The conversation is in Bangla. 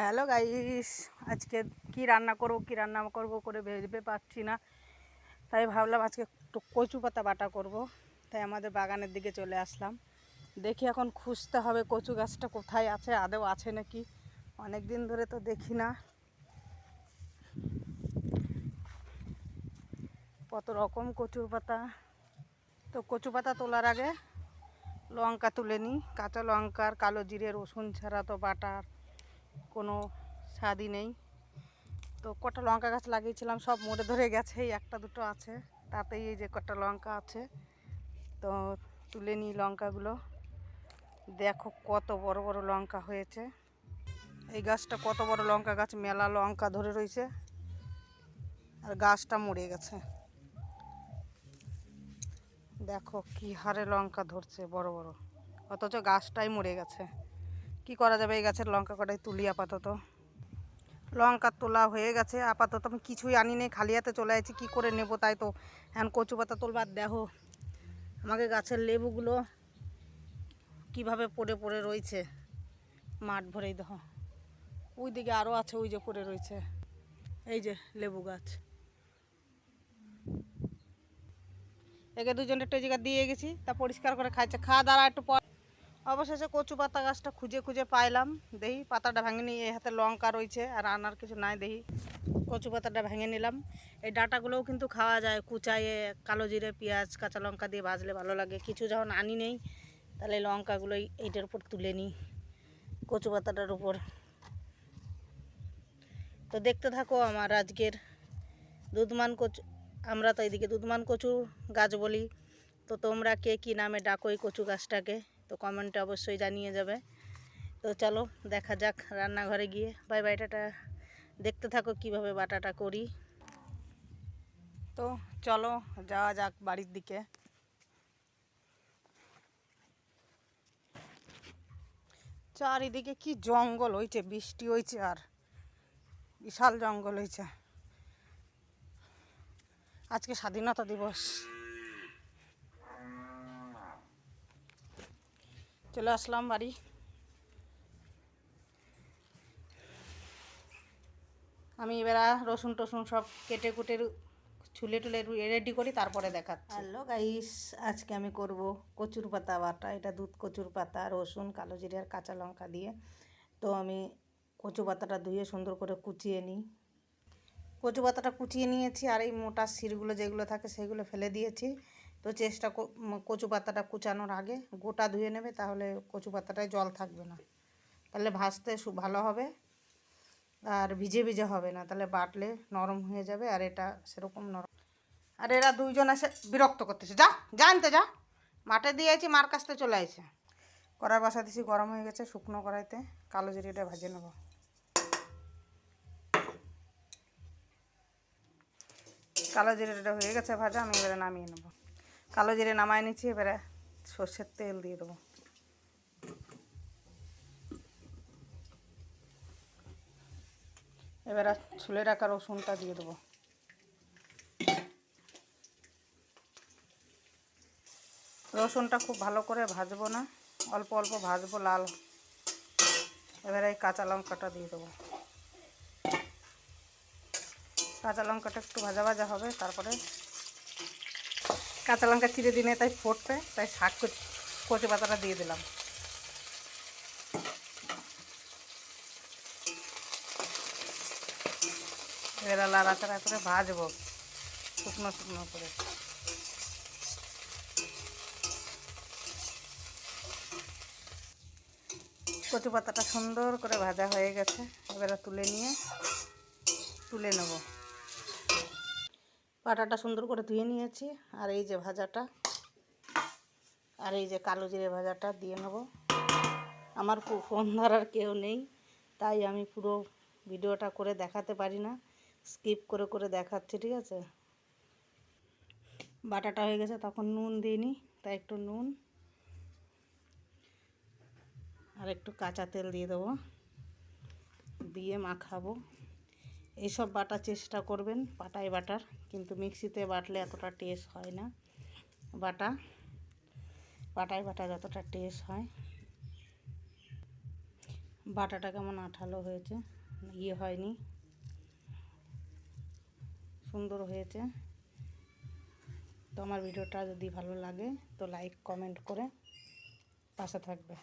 হ্যালো গাইস, আজকে কি রান্না করব করে ভেবে পাচ্ছি না। তাই ভাবলাম আজকে একটু কচু পাতা বাটা করব। তাই আমাদের বাগানের দিকে চলে আসলাম। দেখি এখন খুঁজতে হবে কচু গাছটা কোথায় আছে, আদৌ আছে নাকি। অনেক দিন ধরে তো দেখি না। কত রকম কচুর পাতা। তো কচু পাতা তোলার আগে লঙ্কা তুলে নিই। কাঁচা লঙ্কার কালো জিরে রসুন ছাড়া তো বাটার কোনো স্বাদই নেই। তো কটা লঙ্কা গাছ লাগিয়েছিলাম, সব মরে ধরে গেছে, এই একটা দুটো আছে, তাতেই এই যে কটা লঙ্কা আছে। তো তুলে নিই লঙ্কাগুলো। দেখো কত বড় বড় লঙ্কা হয়েছে। এই গাছটা কত বড় লঙ্কা গাছ, মেলা লঙ্কা ধরে রয়েছে, আর গাছটা মরে গেছে। দেখো কি হারে লঙ্কা ধরছে বড় বড়, অথচ গাছটাই মরে গেছে। কি করা যাবে, এই গাছের লঙ্কা কটাই তুলি আপাতত। লঙ্কা তোলা হয়ে গেছে, আপাতত আমি কিছুই আনি নেই, খালি হাতে চলে আসছি। কী করে নেব, তাই তো এখন কচু পাতা তোলবার। দেখো আমাকে গাছের লেবুগুলো কিভাবে পড়ে পড়ে রয়েছে, মাঠ ভরেই। দেখো ওই দিকে আরও আছে, ওই যে পড়ে রয়েছে। এই যে লেবু গাছ, একে দুজনের টেজিকা দিয়ে গেছি, তা পরিষ্কার করে খাচ্ছে। খাওয়া দাঁড়া একটু পর। অবশেষে কচু পাতা গাছটা খুঁজে খুঁজে পাইলাম। দেখি পাতাটা ভেঙে নিয়ে, এই হাতে লঙ্কা রয়েছে আর আনার কিছু নাই। দেখি কচু পাতাটা ভেঙে নিলাম। এই ডাঁটাগুলোও কিন্তু খাওয়া যায়, কুচাইয়ে কালো জিরে পেঁয়াজ কাঁচা লঙ্কা দিয়ে ভাজলে ভালো লাগে। কিছু যখন আনি নেই, তাহলে লঙ্কাগুলো এইটার উপর তুলে নিই, কচু পাতাটার উপর। তো দেখতে থাকো আমার আজকের দুধমান কচু। আমরা তো এইদিকে দুধমান কচু গাছ বলি। তো তোমরা কে কী নামে ডাকো এই কচু গাছটাকে, তো কমেন্টে অবশ্যই জানিয়ে যাবে। তো চলো দেখা যাক রান্নাঘরে গিয়ে। বাই বাইটাটা দেখতে থাকো কিভাবে বাটাটা করি। তো চলো যাওয়া যাক বাড়ির দিকে। চারিদিকে কি জঙ্গল হয়েছে, বৃষ্টি হয়েছে আর বিশাল জঙ্গল হয়েছে। আজকে স্বাধীনতা দিবস। চলে আসলাম বাড়ি। আমি এবার রসুন টসুন সব কেটে কুটে ছুলে টুলে রেডি করি, তারপরে দেখাচ্ছি। হ্যালো গাইস, আজকে আমি করব কচুর পাতা বাটা। এটা দুধ কচুর পাতা, রসুন কালো জিরে আর কাঁচা লঙ্কা দিয়ে। তো আমি কচু পাতাটা ধুয়ে সুন্দর করে কুচিয়ে নিই। কচু পাতাটা কুচিয়ে নিয়েছি, আর এই মোটা শিরগুলো যেগুলো থাকে সেগুলো ফেলে দিয়েছি। তো চেষ্টা কচু পাতাটা কুচানোর আগে গোটা ধুয়ে নেবে, তাহলে কচু পাতাটায় জল থাকবে না, তাহলে ভাজতে ভালো হবে। আর ভিজে ভিজে হবে না, তাহলে বাটলে নরম হয়ে যাবে। আর এটা সেরকম নরম। আর এরা দুইজন এসে বিরক্ত করতেছে। যা জানতে যা, মাঠে দিয়েছি, মার কাছতে চলে আসে। কড়াই বসা দিছি, গরম হয়ে গেছে। শুকনো কড়াইতে কালো জিরেটা ভেজে নেব। কালো জিরেটা হয়ে গেছে ভাজা, আমি এবারে নামিয়ে নেব। কালো জিরে নামায় নিচ্ছি, এবারে সর্ষের তেল দিয়ে দেবো। এবারে ছুলে রাখা রসুনটা দিয়ে দেবো। রসুনটা খুব ভালো করে ভাজবো না, অল্প অল্প ভাজবো লাল। এবারে এই কাঁচা লঙ্কাটা দিয়ে দেবো। কাঁচা লঙ্কাটা একটু ভাজা ভাজা হবে, তারপরে কাঁচা লঙ্কা চিড়ে দিনে তাই ফুটবে, তাই শাক কচু পাতাটা দিয়ে দিলাম। এবার লাড়াচাড়া করে ভাজবো শুকনো শুকনো করে। কচু পাতাটা সুন্দর করে ভাজা হয়ে গেছে, এবারে তুলে নেব। পাটাটা সুন্দর করে ধুয়ে নিয়েছি, আর এই যে ভাজাটা, আর এই যে কালো জিরে ভাজাটা দিয়ে নেব। আমার ফোন ধরার কেউ নেই, তাই আমি পুরো ভিডিওটা করে দেখাতে পারি না, স্কিপ করে করে দেখাচ্ছি, ঠিক আছে। বাটাটা হয়ে গেছে, তখন নুন দিইনি, তাই একটু নুন আর একটু কাঁচা তেল দিয়ে দেবো, দিয়ে মাখাবো। এইসব বাটার চেষ্টা করবেন পাটায় বাটার, কিন্তু মিক্সিতে বাটলে এতটা টেস্ট হয় না। পাটায় বাটা যতটা টেস্ট হয়। বাটাটা কেমন আঠালো হয়েছে, ইয়ে হয়নি, সুন্দর হয়েছে। তো আমার ভিডিওটা যদি ভালো লাগে তো লাইক কমেন্ট করে পাশে থাকবে।